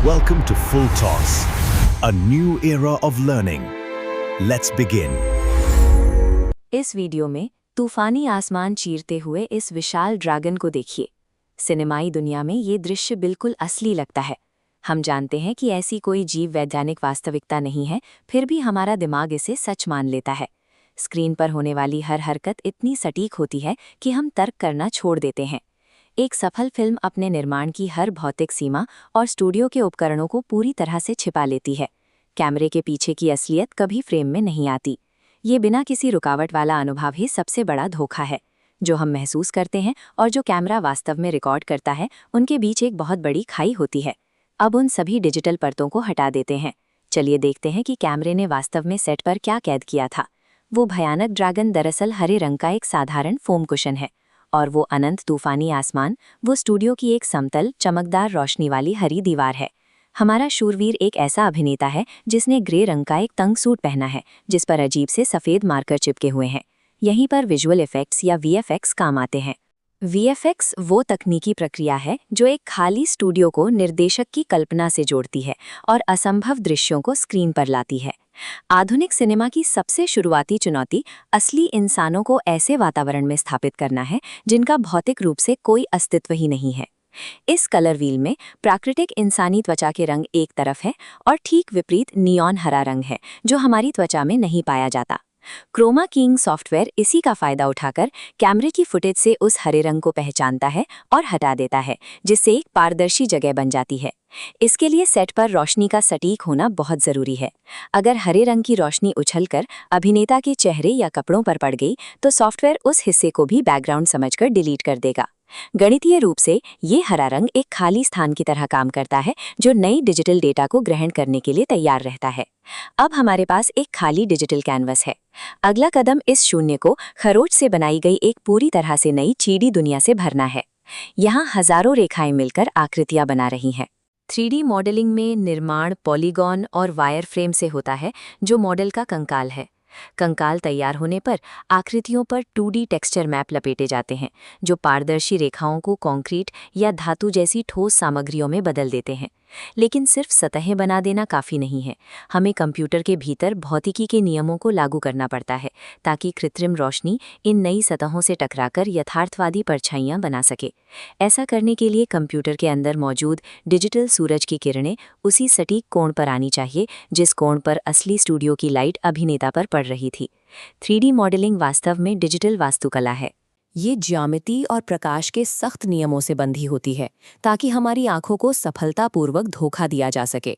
Welcome to Full Toss, a new era of learning. Let's begin. इस video में तूफानी आसमान चीरते हुए इस विशाल ड्रैगन को देखिए। सिनेमाई दुनिया में ये दृश्य बिल्कुल असली लगता है। हम जानते हैं कि ऐसी कोई जीव वैज्ञानिक वास्तविकता नहीं है, फिर भी हमारा दिमाग इसे सच मान लेता है। स्क्रीन पर होने वाली हर हरकत इतनी सटीक होती है कि हम तर्क करना छोड़ देते हैं। एक सफल फिल्म अपने निर्माण की हर भौतिक सीमा और स्टूडियो के उपकरणों को पूरी तरह से छिपा लेती है। कैमरे के पीछे की असलियत कभी फ्रेम में नहीं आती। ये बिना किसी रुकावट वाला अनुभव ही सबसे बड़ा धोखा है। जो हम महसूस करते हैं और जो कैमरा वास्तव में रिकॉर्ड करता है, उनके बीच एक बहुत बड़ी खाई होती है। अब उन सभी डिजिटल परतों को हटा देते हैं। चलिए देखते हैं कि कैमरे ने वास्तव में सेट पर क्या कैद किया था। वो भयानक ड्रैगन दरअसल हरे रंग का एक साधारण फोम कुशन है, और वो अनंत तूफानी आसमान वो स्टूडियो की एक समतल चमकदार रोशनी वाली हरी दीवार है। हमारा शूरवीर एक ऐसा अभिनेता है जिसने ग्रे रंग का एक तंग सूट पहना है, जिस पर अजीब से सफ़ेद मार्कर चिपके हुए हैं। यहीं पर विजुअल इफेक्ट्स या वीएफएक्स काम आते हैं। वीएफएक्स वो तकनीकी प्रक्रिया है जो एक खाली स्टूडियो को निर्देशक की कल्पना से जोड़ती है और असंभव दृश्यों को स्क्रीन पर लाती है। आधुनिक सिनेमा की सबसे शुरुआती चुनौती असली इंसानों को ऐसे वातावरण में स्थापित करना है जिनका भौतिक रूप से कोई अस्तित्व ही नहीं है। इस कलर व्हील में प्राकृतिक इंसानी त्वचा के रंग एक तरफ है और ठीक विपरीत नियॉन हरा रंग है, जो हमारी त्वचा में नहीं पाया जाता। क्रोमा किंग सॉफ्टवेयर इसी का फायदा उठाकर कैमरे की फुटेज से उस हरे रंग को पहचानता है और हटा देता है, जिससे एक पारदर्शी जगह बन जाती है। इसके लिए सेट पर रोशनी का सटीक होना बहुत जरूरी है। अगर हरे रंग की रोशनी उछलकर अभिनेता के चेहरे या कपड़ों पर पड़ गई, तो सॉफ्टवेयर उस हिस्से को भी बैकग्राउंड समझकर डिलीट कर देगा। गणितीय रूप से ये हरा रंग एक खाली स्थान की तरह काम करता है, जो नई डिजिटल डेटा को ग्रहण करने के लिए तैयार रहता है। अब हमारे पास एक खाली डिजिटल कैनवस है। अगला कदम इस शून्य को खरोच से बनाई गई एक पूरी तरह से नई 3D दुनिया से भरना है। यहाँ हजारों रेखाएं मिलकर आकृतियां बना रही हैं। 3D मॉडलिंग में निर्माण पॉलीगॉन और वायर फ्रेम से होता है, जो मॉडल का कंकाल है। कंकाल तैयार होने पर आकृतियों पर 2D टेक्सचर मैप लपेटे जाते हैं, जो पारदर्शी रेखाओं को कंक्रीट या धातु जैसी ठोस सामग्रियों में बदल देते हैं। लेकिन सिर्फ सतहें बना देना काफ़ी नहीं है। हमें कंप्यूटर के भीतर भौतिकी के नियमों को लागू करना पड़ता है, ताकि कृत्रिम रोशनी इन नई सतहों से टकराकर यथार्थवादी परछाइयाँ बना सके। ऐसा करने के लिए कंप्यूटर के अंदर मौजूद डिजिटल सूरज की किरणें उसी सटीक कोण पर आनी चाहिए जिस कोण पर असली स्टूडियो की लाइट अभिनेता पर पड़ रही थी। 3D मॉडलिंग वास्तव में डिजिटल वास्तुकला है। ये ज्यामिति और प्रकाश के सख्त नियमों से बंधी होती है, ताकि हमारी आंखों को सफलतापूर्वक धोखा दिया जा सके।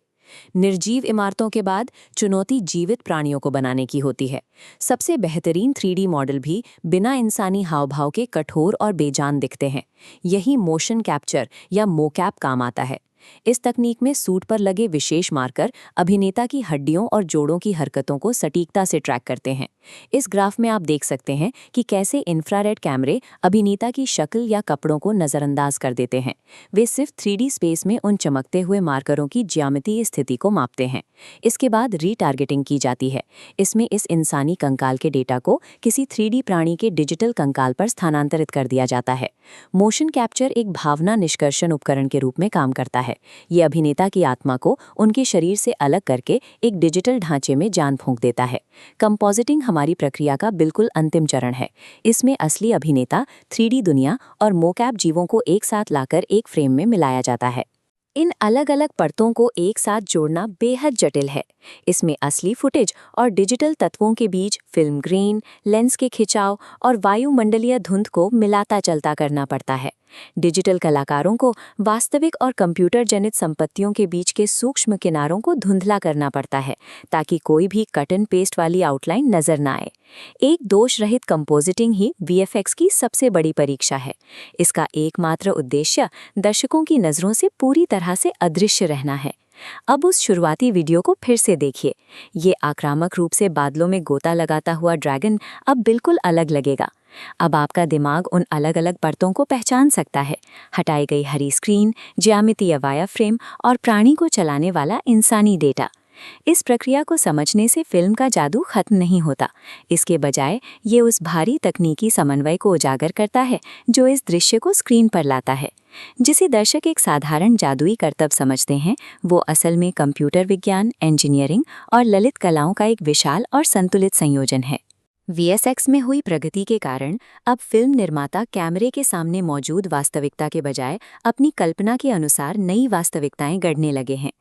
निर्जीव इमारतों के बाद चुनौती जीवित प्राणियों को बनाने की होती है। सबसे बेहतरीन 3D मॉडल भी बिना इंसानी हाव-भाव के कठोर और बेजान दिखते हैं। यही मोशन कैप्चर या मोकैप काम आता है। इस तकनीक में सूट पर लगे विशेष मार्कर अभिनेता की हड्डियों और जोड़ों की हरकतों को सटीकता से ट्रैक करते हैं। इस ग्राफ में आप देख सकते हैं कि कैसे इंफ्रारेड कैमरे अभिनेता की शक्ल या कपड़ों को नज़रअंदाज कर देते हैं। वे सिर्फ 3D स्पेस में उन चमकते हुए मार्करों की ज्यामितीय स्थिति को मापते हैं। इसके बाद रीटारगेटिंग की जाती है। इसमें इस इंसानी कंकाल के डेटा को किसी 3D प्राणी के डिजिटल कंकाल पर स्थानांतरित कर दिया जाता है। मोशन कैप्चर एक भावना निष्कर्षण उपकरण के रूप में काम करता है। ये अभिनेता की आत्मा को उनके शरीर से अलग करके एक डिजिटल ढांचे में जान फूंक देता है। कंपोजिटिंग हमारी प्रक्रिया का बिल्कुल अंतिम चरण है। इसमें असली अभिनेता, 3D दुनिया और मोकैप जीवों को एक साथ लाकर एक फ्रेम में मिलाया जाता है। इन अलग अलग परतों को एक साथ जोड़ना बेहद जटिल है। इसमें असली फुटेज और डिजिटल तत्वों के बीच फिल्म ग्रेन, लेंस के खिंचाव और वायुमंडलीय धुंध को मिलाता चलता करना पड़ता है। डिजिटल कलाकारों को वास्तविक और कंप्यूटर जनित संपत्तियों के बीच के सूक्ष्म किनारों को धुंधला करना पड़ता है, ताकि कोई भी कट एंड पेस्ट वाली आउटलाइन नजर न आए। एक दोष रहित कंपोजिटिंग ही वीएफएक्स की सबसे बड़ी परीक्षा है। इसका एकमात्र उद्देश्य दर्शकों की नज़रों से पूरी तरह से अदृश्य रहना है। अब उस शुरुआती वीडियो को फिर से देखिए। ये आक्रामक रूप से बादलों में गोता लगाता हुआ ड्रैगन अब बिल्कुल अलग लगेगा। अब आपका दिमाग उन अलग अलग परतों को पहचान सकता है। हटाई गई हरी स्क्रीन, ज्यामितीय वायर फ्रेम और प्राणी को चलाने वाला इंसानी डेटा। इस प्रक्रिया को समझने से फिल्म का जादू खत्म नहीं होता। इसके बजाय ये उस भारी तकनीकी समन्वय को उजागर करता है जो इस दृश्य को स्क्रीन पर लाता है। जिसे दर्शक एक साधारण जादुई करतब समझते हैं, वो असल में कंप्यूटर विज्ञान, इंजीनियरिंग और ललित कलाओं का एक विशाल और संतुलित संयोजन है। VSX में हुई प्रगति के कारण अब फिल्म निर्माता कैमरे के सामने मौजूद वास्तविकता के बजाय अपनी कल्पना के अनुसार नई वास्तविकताएं गढ़ने लगे हैं।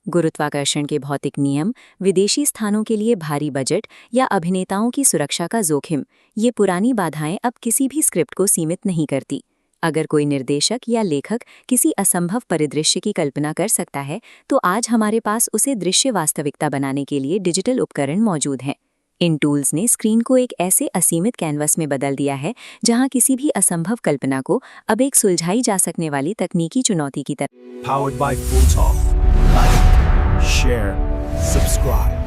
गुरुत्वाकर्षण के भौतिक नियम, विदेशी स्थानों के लिए भारी बजट या अभिनेताओं की सुरक्षा का जोखिम, ये पुरानी बाधाएं अब किसी भी स्क्रिप्ट को सीमित नहीं करती। अगर कोई निर्देशक या लेखक किसी असंभव परिदृश्य की कल्पना कर सकता है, तो आज हमारे पास उसे दृश्य वास्तविकता बनाने के लिए डिजिटल उपकरण मौजूद हैं। इन टूल्स ने स्क्रीन को एक ऐसे असीमित कैनवस में बदल दिया है जहां किसी भी असंभव कल्पना को अब एक सुलझाई जा सकने वाली तकनीकी चुनौती की तरह। Powered by Full Talk. Like, share, subscribe.